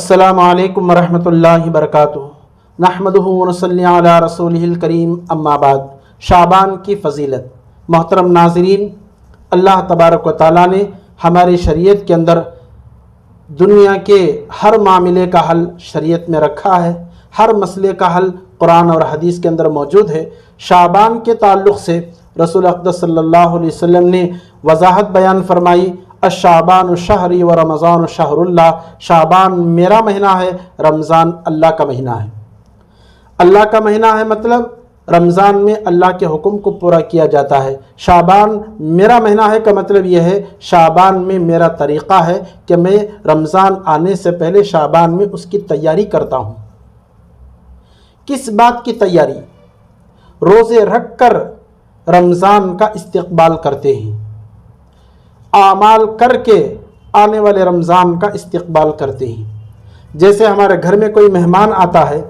अस्सलामु अलैकुम वरहमतुल्लाहि वबरकातुहू नहमदुहु व नसल्ली अला रसूलिहिल करीम अम्मा बाद। शाबान की फ़जीलत। मोहतरम नाज़रीन, अल्लाह तबारक व तआला ने हमारी शरीयत के अंदर दुनिया के हर मामले का हल शरीयत में रखा है। हर मसले का हल कुरान और हदीस के अंदर मौजूद है। शाबान के ताल्लुक़ से रसूल अक़दस सल्लल्लाहु अलैहि वसल्लम ने वजाहत बयान फरमाई, अशाबान शहरी व रमज़ान शहरुल्लाह। शाबान मेरा महीना है, रमज़ान अल्लाह का महीना है। अल्लाह का महीना है मतलब रमज़ान में अल्लाह के हुक्म को पूरा किया जाता है। शाबान मेरा महीना है का मतलब यह है, शाबान में मेरा तरीक़ा है कि मैं रमज़ान आने से पहले शाबान में उसकी तैयारी करता हूँ। किस बात की तैयारी? रोज़े रख कर रमज़ान का इस्तक़बाल करते हैं, आमाल करके आने वाले रमज़ान का इस्तक़बाल करते हैं। जैसे हमारे घर में कोई मेहमान आता है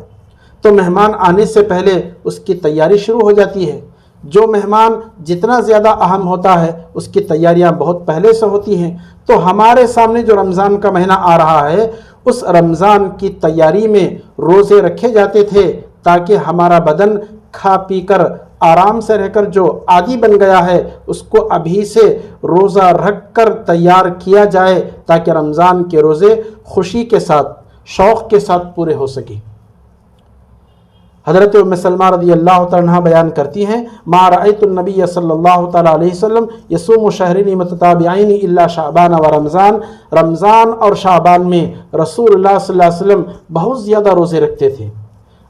तो मेहमान आने से पहले उसकी तैयारी शुरू हो जाती है। जो मेहमान जितना ज़्यादा अहम होता है उसकी तैयारियां बहुत पहले से होती हैं। तो हमारे सामने जो रमज़ान का महीना आ रहा है, उस रमज़ान की तैयारी में रोज़े रखे जाते थे ताकि हमारा बदन खा पी कर आराम से रहकर जो आदी बन गया है उसको अभी से रोज़ा रख कर तैयार किया जाए ताकि रमज़ान के रोज़े खुशी के साथ, शौक़ के साथ पूरे हो सके। हज़रत उम्मे सलमा रज़ी अल्लाह तआला अन्हा बयान करती हैं, मा रअयतु नबिय्य सल्लल्लाहु तआला अलैहि वसल्लम यसूमु शहरैनि मुतताबिअैनि इल्ला शाबान व रमज़ान। रमज़ान और शाबान में रसूलुल्लाह सल्लल्लाहु अलैहि वसल्लम बहुत ज़्यादा रोज़े रखते थे।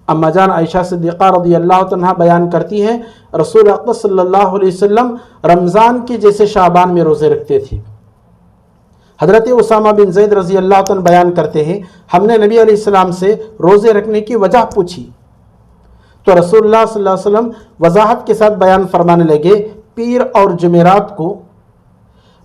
अम्मा जान आयशा सिद्दीक़ा रज़ी अल्लाह तआला अन्हा बयान करती हैं, रसूल अक़दस सल्लल्लाहु अलैहि वसल्लम रमज़ान के जैसे शाबान में रोज़े रखते थे। हज़रत उसामा बिन ज़ैद रज़ी अल्लाह तआला बयान करते हैं, हमने नबी अलैहिस्सलाम से रोज़े रखने की वजह पूछी तो रसूलुल्लाह सल्लल्लाहु अलैहि वसल्लम वजाहत के साथ बयान फरमाने लगे, पीर और जुमेरात को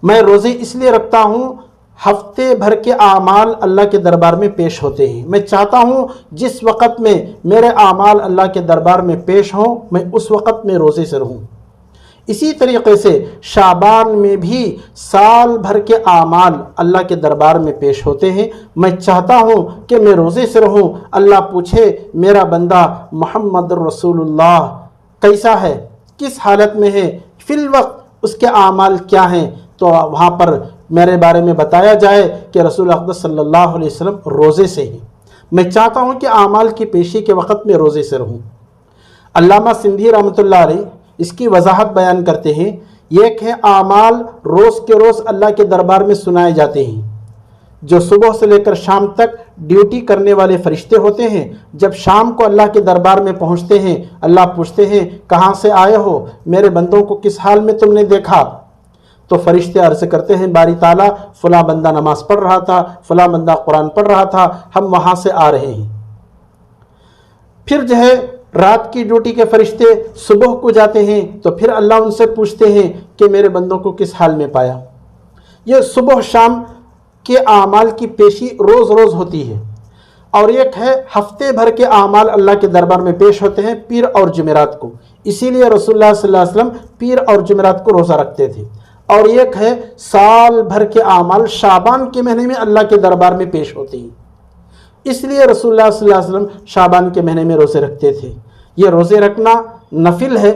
मैं रोज़े इसलिए रखता हूँ, हफ्ते भर के आमाल अल्लाह के दरबार में पेश होते हैं। मैं चाहता हूँ जिस वक़्त में मेरे आमाल अल्लाह के दरबार में पेश हों, मैं उस वक़्त में रोज़े से रहूँ। इसी तरीक़े से शाबान में भी साल भर के आमाल अल्लाह के दरबार में पेश होते हैं। मैं चाहता हूँ कि मैं रोज़े से रहूँ। अल्लाह पूछे मेरा बंदा मोहम्मद रसूलुल्लाह कैसा है, किस हालत में है, फिल वक्त उसके आमाल क्या हैं, तो वहाँ पर मेरे बारे में बताया जाए कि रसूल अक़दस सल्लल्लाहु अलैहि वसल्लम रोज़े से हैं। मैं चाहता हूँ कि आमाल की पेशी के वक़्त में रोज़े से रहूँ। अल्लामा सिंधी रहमतुल्लाह अलैह इसकी वजाहत बयान करते हैं, एक है आमाल रोज़ के रोज़ अल्लाह के दरबार में सुनाए जाते हैं। जो सुबह से लेकर शाम तक ड्यूटी करने वाले फरिश्ते होते हैं, जब शाम को अल्लाह के दरबार में पहुँचते हैं, अल्लाह पूछते हैं कहाँ से आए हो, मेरे बंदों को किस हाल में तुमने देखा? तो फरिश्ते अर्ज़ करते हैं, बारी ताला फ़लाँ बंदा नमाज़ पढ़ रहा था, फ़लाँ बंदा कुरान पढ़ रहा था, हम वहाँ से आ रहे हैं। फिर जो है रात की ड्यूटी के फरिश्ते सुबह को जाते हैं तो फिर अल्लाह उनसे पूछते हैं कि मेरे बंदों को किस हाल में पाया। ये सुबह शाम के आमाल की पेशी रोज़ रोज़ होती है। और एक है हफ्ते भर के आमाल अल्लाह के दरबार में पेश होते हैं पीर और जुमेरात को। इसीलिए रसूलुल्लाह सल्लल्लाहु अलैहि वसल्लम पीर और जुमेरात को रोज़ा रखते थे। और एक है साल भर के आमाल शाबान के महीने में अल्लाह के दरबार में पेश होते हैं। इसलिए रसूलुल्लाह सल्लल्लाहु अलैहि वसल्लम शाबान के महीने में रोज़े रखते थे। ये रोज़े रखना नफिल है,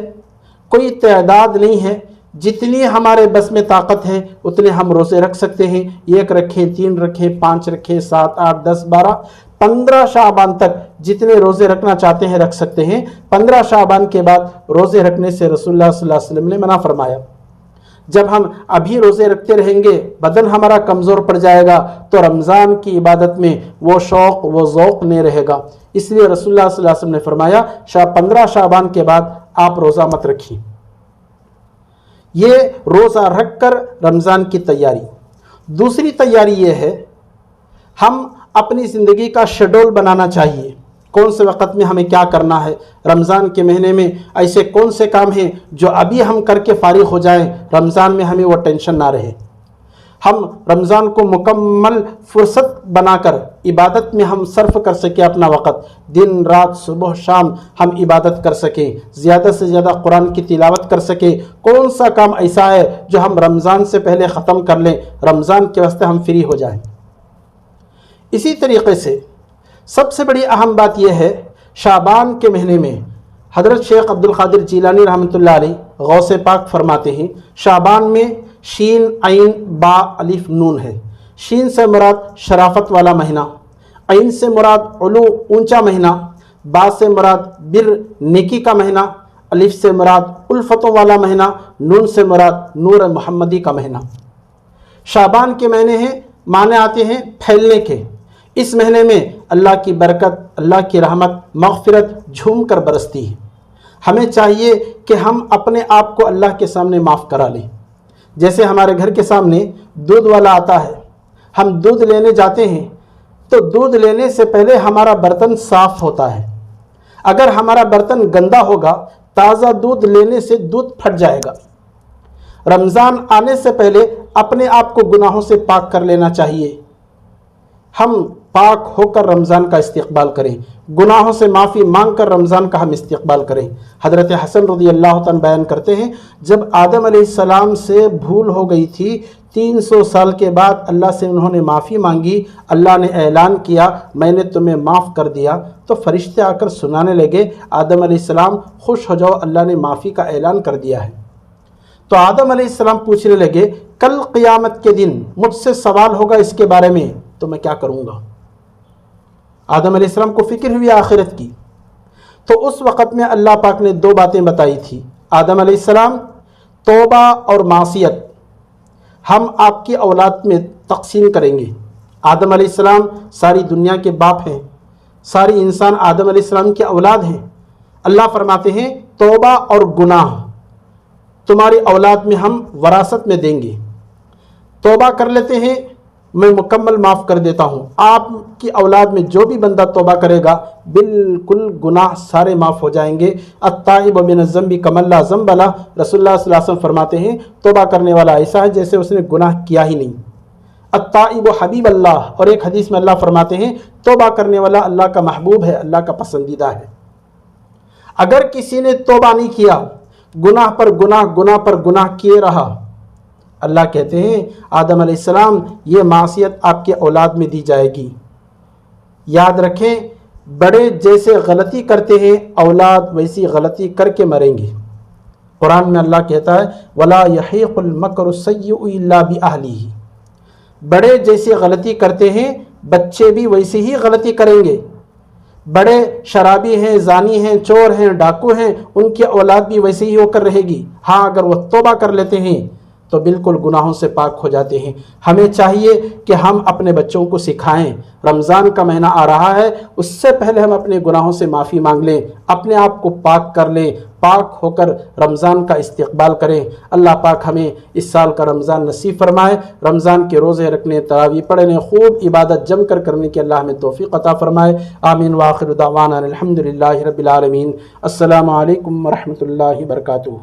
कोई तादाद नहीं है। जितनी हमारे बस में ताकत है उतने हम रोज़े रख सकते हैं। 1 रखें, 3 रखें, 5 रखें, 7, 8, 10, 12, 15 शाबान तक जितने रोज़े रखना चाहते हैं रख सकते हैं। 15 शाबान के बाद रोज़े रखने से रसूलुल्लाह सल्लल्लाहु अलैहि वसल्लम ने मना फरमाया। जब हम अभी रोज़े रखते रहेंगे, बदन हमारा कमज़ोर पड़ जाएगा तो रमज़ान की इबादत में वो शौक़, वो ज़ौक़ नहीं रहेगा। इसलिए रसूलुल्लाह सल्लल्लाहु अलैहि वसल्लम ने फरमाया 15 शाबान के बाद आप रोज़ा मत रखिए। ये रोज़ा रख कर रमज़ान की तैयारी। दूसरी तैयारी ये है, हम अपनी ज़िंदगी का शेड्यूल बनाना चाहिए, कौन से वक़्त में हमें क्या करना है। रमज़ान के महीने में ऐसे कौन से काम हैं जो अभी हम करके फारिग हो जाएं, रमज़ान में हमें वो टेंशन ना रहे। हम रमज़ान को मुकम्मल फुर्सत बनाकर इबादत में हम सर्फ कर सकें अपना वक़्त, दिन रात सुबह शाम हम इबादत कर सकें, ज़्यादा से ज़्यादा कुरान की तिलावत कर सकें। कौन सा काम ऐसा है जो हम रमज़ान से पहले ख़त्म कर लें, रमज़ान के वास्ते हम फ्री हो जाएं। اسی طریقے سے سب سے بڑی اہم بات یہ ہے، شعبان کے مہینے میں حضرت شیخ عبد القادر جیلانی رحمۃ اللہ علیہ غوث پاک فرماتے ہیں، شعبان میں شین عین با الف نون ہے۔ شین سے مراد شرافت والا مہینہ، عین سے مراد علو اونچا مہینہ، با سے مراد بر نیکی کا مہینہ، الف سے مراد الفتوں والا مہینہ، نون سے مراد نور محمدی کا مہینہ۔ شعبان کے مہینے ہیں، معنی آتے ہیں پھیلنے کے۔ اس مہینے میں اللہ کی برکت، اللہ کی رحمت، مغفرت جھوم کر برستی ہے۔ ہمیں چاہیے کہ ہم اپنے آپ کو اللہ کے سامنے معاف کرا لیں۔ جیسے ہمارے گھر کے سامنے دودھ والا آتا ہے، ہم دودھ لینے جاتے ہیں تو دودھ لینے سے پہلے ہمارا برتن صاف ہوتا ہے۔ اگر ہمارا برتن گندا ہوگا، تازہ دودھ لینے سے دودھ پھٹ جائے گا۔ رمضان آنے سے پہلے اپنے آپ کو گناہوں سے پاک کر لینا چاہیے۔ ہم پاک ہو کر رمضان کا استقبال کریں، گناہوں سے معافی مانگ کر رمضان کا ہم استقبال کریں۔ حضرت حسن رضی اللہ تعالیٰ بیان کرتے ہیں، جب آدم علیہ السلام سے بھول ہو گئی تھی، 300 سال کے بعد اللہ سے انہوں نے معافی مانگی، اللہ نے اعلان کیا میں نے تمہیں معاف کر دیا، تو فرشتے آ کر سنانے لگے آدم علیہ السلام خوش ہو جاؤ، اللہ نے معافی کا اعلان کر دیا ہے۔ تو آدم علیہ السلام پوچھنے لگے کل قیامت کے دن مجھ سے سوال ہوگا اس کے بارے میں تو میں کیا کروں گا؟ آدم علیہ السلام کو فکر ہوئی آخرت کی۔ تو اس وقت میں اللہ پاک نے 2 باتیں بتائی تھی۔ آدم علیہ السلام، توبہ اور معصیت ہم آپ کی اولاد میں تقسیم کریں گے۔ آدم علیہ السلام ساری دنیا کے باپ ہیں، ساری انسان آدم علیہ السلام کی اولاد ہیں۔ اللہ فرماتے ہیں توبہ اور گناہ تمہاری اولاد میں ہم وراثت میں دیں گے۔ توبہ کر لیتے ہیں، میں مکمل معاف کر دیتا ہوں۔ آپ کی اولاد میں جو بھی بندہ توبہ کرے گا بالکل گناہ سارے معاف ہو جائیں گے۔ التائب من الذنب کمن لا ذنب لہ، رسول اللہ صلی اللہ علیہ وسلم فرماتے ہیں توبہ کرنے والا ایسا ہے جیسے اس نے گناہ کیا ہی نہیں۔ التائب حبیب اللہ، اور ایک حدیث میں اللہ فرماتے ہیں توبہ کرنے والا اللہ کا محبوب ہے، اللہ کا پسندیدہ ہے۔ اگر کسی نے توبہ نہیں کیا، گناہ پر گناہ، گناہ پر گناہ کیے رہا، اللہ کہتے ہیں آدم علیہ السلام یہ معصیت آپ کے اولاد میں دی جائے گی۔ یاد رکھیں بڑے جیسے غلطی کرتے ہیں اولاد ویسی غلطی کر کے مریں گے۔ قرآن میں اللہ کہتا ہے وَلَا يَحِيقُ الْمَكْرُ السَّيِّئُ إِلَّا بِأَهْلِهِ، بڑے جیسی غلطی کرتے ہیں بچے بھی ویسی ہی غلطی کریں گے۔ بڑے شرابی ہیں، زانی ہیں، چور ہیں، ڈاکو ہیں، ان کی اولاد بھی ویسے ہی ہو کر رہے گی۔ ہاں اگر وہ توبہ کر لیتے ہیں تو بالکل گناہوں سے پاک ہو جاتے ہیں۔ ہمیں چاہیے کہ ہم اپنے بچوں کو سکھائیں، رمضان کا مہینہ آ رہا ہے، اس سے پہلے ہم اپنے گناہوں سے معافی مانگ لیں، اپنے آپ کو پاک کر لیں، پاک ہو کر رمضان کا استقبال کریں۔ اللہ پاک ہمیں اس سال کا رمضان نصیب فرمائے، رمضان کے روزے رکھنے، تراویح پڑھنے، خوب عبادت جم کر کرنے کی اللہ ہمیں توفیق عطا فرمائے۔ آمین وآخر دعوانا الحمدللہ رب العالمین۔ السلام علیکم ورحمۃ اللہ وبرکاتہ۔